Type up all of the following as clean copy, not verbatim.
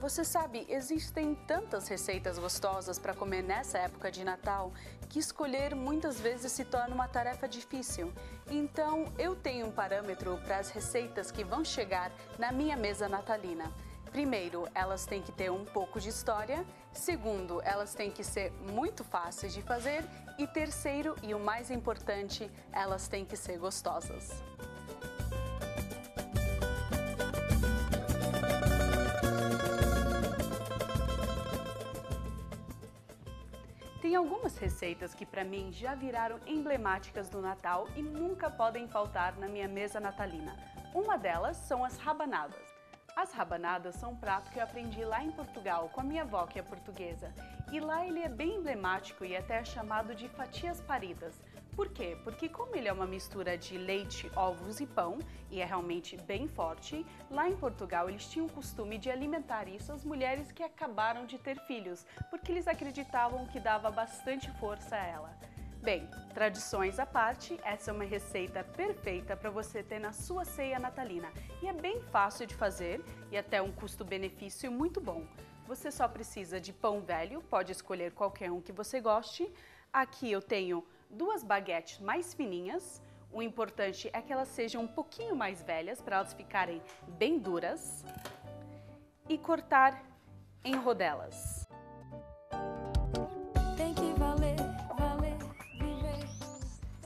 Você sabe, existem tantas receitas gostosas para comer nessa época de Natal que escolher muitas vezes se torna uma tarefa difícil. Então, eu tenho um parâmetro para as receitas que vão chegar na minha mesa natalina. Primeiro, elas têm que ter um pouco de história. Segundo, elas têm que ser muito fáceis de fazer. E terceiro, e o mais importante, elas têm que ser gostosas. Tem algumas receitas que para mim já viraram emblemáticas do Natal e nunca podem faltar na minha mesa natalina. Uma delas são as rabanadas. As rabanadas são um prato que eu aprendi lá em Portugal com a minha avó, que é portuguesa. E lá ele é bem emblemático e até é chamado de fatias paridas. Por quê? Porque como ele é uma mistura de leite, ovos e pão, e é realmente bem forte, lá em Portugal eles tinham o costume de alimentar isso às mulheres que acabaram de ter filhos, porque eles acreditavam que dava bastante força a ela. Bem, tradições à parte, essa é uma receita perfeita para você ter na sua ceia natalina. E é bem fácil de fazer e até um custo-benefício muito bom. Você só precisa de pão velho, pode escolher qualquer um que você goste. Aqui eu tenho 2 baguetes mais fininhas. O importante é que elas sejam um pouquinho mais velhas para elas ficarem bem duras. E cortar em rodelas.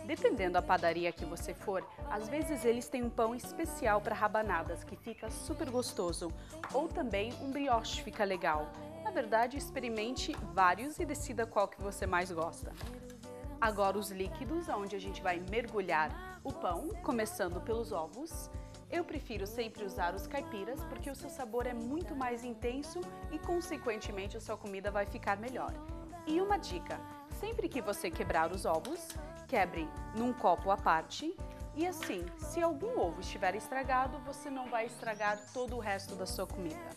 Dependendo da padaria que você for, às vezes eles têm um pão especial para rabanadas que fica super gostoso, ou também um brioche fica legal. Na verdade, experimente vários e decida qual que você mais gosta. Agora os líquidos, onde a gente vai mergulhar o pão, começando pelos ovos. Eu prefiro sempre usar os caipiras porque o seu sabor é muito mais intenso e consequentemente a sua comida vai ficar melhor. E uma dica, sempre que você quebrar os ovos, quebre num copo à parte e assim, se algum ovo estiver estragado, você não vai estragar todo o resto da sua comida.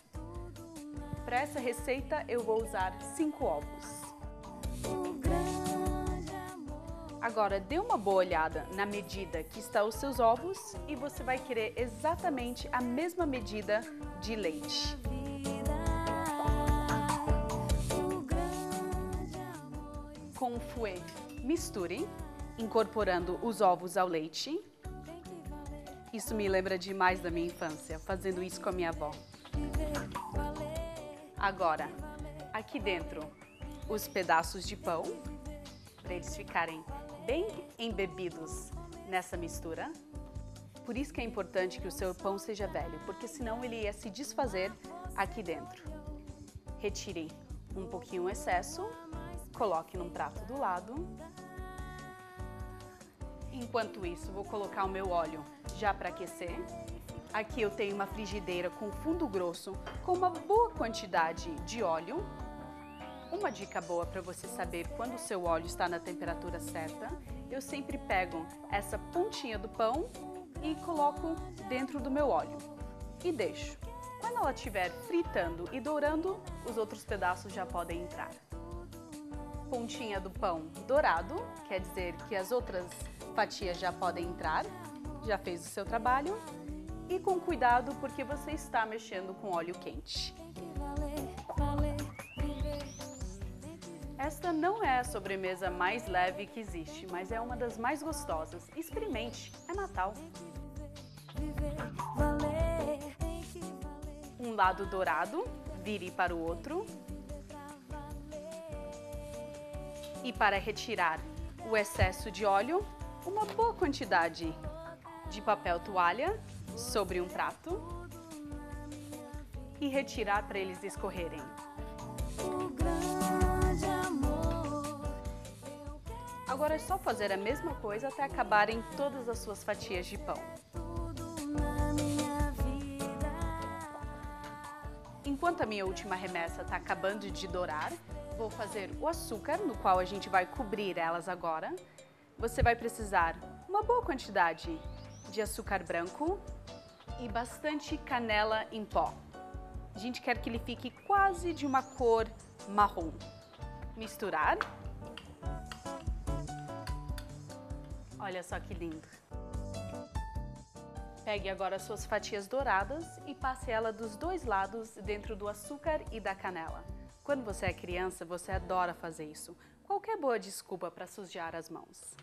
Para essa receita eu vou usar 5 ovos. Agora dê uma boa olhada na medida que estão os seus ovos e você vai querer exatamente a mesma medida de leite. Com o fouet, misture, incorporando os ovos ao leite. Isso me lembra demais da minha infância, fazendo isso com a minha avó. Agora, aqui dentro, os pedaços de pão, para eles ficarem bem embebidos nessa mistura. Por isso que é importante que o seu pão seja velho, porque senão ele ia se desfazer aqui dentro. Retire um pouquinho o excesso, coloque num prato do lado. Enquanto isso, vou colocar o meu óleo já para aquecer. Aqui eu tenho uma frigideira com fundo grosso, com uma boa quantidade de óleo. Uma dica boa para você saber quando o seu óleo está na temperatura certa, eu sempre pego essa pontinha do pão e coloco dentro do meu óleo e deixo. Quando ela estiver fritando e dourando, os outros pedaços já podem entrar. Pontinha do pão dourado, quer dizer que as outras fatias já podem entrar, já fez o seu trabalho. E com cuidado porque você está mexendo com óleo quente. Esta não é a sobremesa mais leve que existe, mas é uma das mais gostosas. Experimente, é Natal. Um lado dourado, vire para o outro. E para retirar o excesso de óleo, uma boa quantidade de papel toalha sobre um prato e retirar para eles escorrerem. Agora é só fazer a mesma coisa até acabarem todas as suas fatias de pão. Enquanto a minha última remessa está acabando de dourar, vou fazer o açúcar, no qual a gente vai cobrir elas agora. Você vai precisar uma boa quantidade de açúcar branco e bastante canela em pó. A gente quer que ele fique quase de uma cor marrom. Misturar. Olha só que lindo. Pegue agora suas fatias douradas e passe ela dos dois lados dentro do açúcar e da canela. Quando você é criança, você adora fazer isso. Qualquer boa desculpa para sujar as mãos.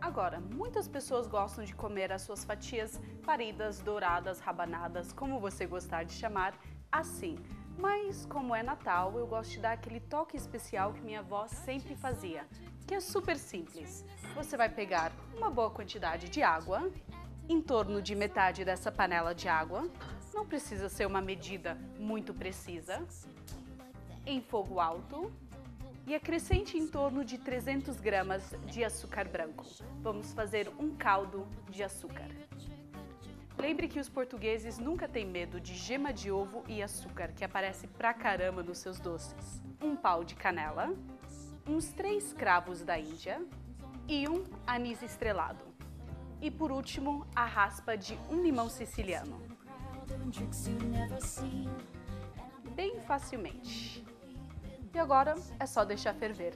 Agora, muitas pessoas gostam de comer as suas fatias paridas, douradas, rabanadas, como você gostar de chamar, assim. Mas, como é Natal, eu gosto de dar aquele toque especial que minha avó sempre fazia, que é super simples. Você vai pegar uma boa quantidade de água, em torno de metade dessa panela de água, não precisa ser uma medida muito precisa, em fogo alto, e acrescente em torno de 300 gramas de açúcar branco. Vamos fazer um caldo de açúcar. Lembre que os portugueses nunca têm medo de gema de ovo e açúcar, que aparece pra caramba nos seus doces. Um pau de canela, uns 3 cravos da Índia e um anis estrelado. E por último, a raspa de um limão siciliano. Bem facilmente. E agora é só deixar ferver.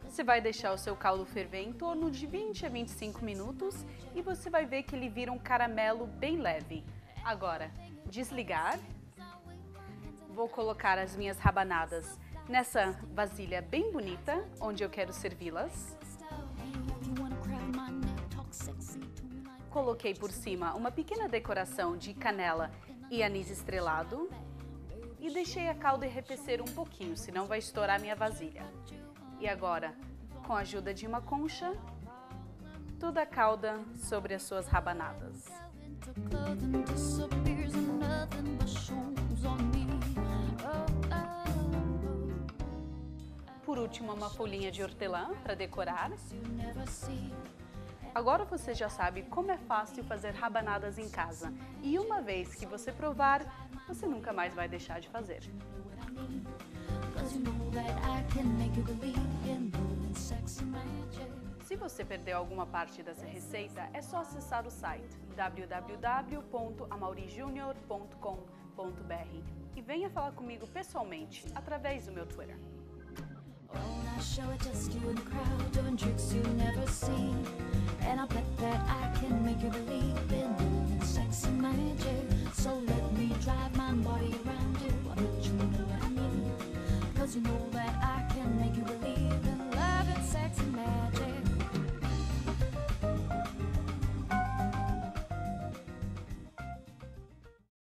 Você vai deixar o seu caldo ferver em torno de 20 a 25 minutos e você vai ver que ele vira um caramelo bem leve. Agora, desligar. Vou colocar as minhas rabanadas nessa vasilha bem bonita, onde eu quero servi-las. Coloquei por cima uma pequena decoração de canela e anis estrelado e deixei a calda arrefecer um pouquinho, senão vai estourar minha vasilha. E agora, com a ajuda de uma concha, toda a calda sobre as suas rabanadas. Por último, uma folhinha de hortelã para decorar. Agora você já sabe como é fácil fazer rabanadas em casa. E uma vez que você provar, você nunca mais vai deixar de fazer. Se você perdeu alguma parte dessa receita, é só acessar o site www.amaurijunior.com.br e venha falar comigo pessoalmente através do meu Twitter. Show it just you in the crowd, doing tricks you've never seen. And I bet that I can make you believe in sexy magic. So let me drive my body around you. I bet you know what I mean. Cause you know that I can make you believe in love and sexy magic.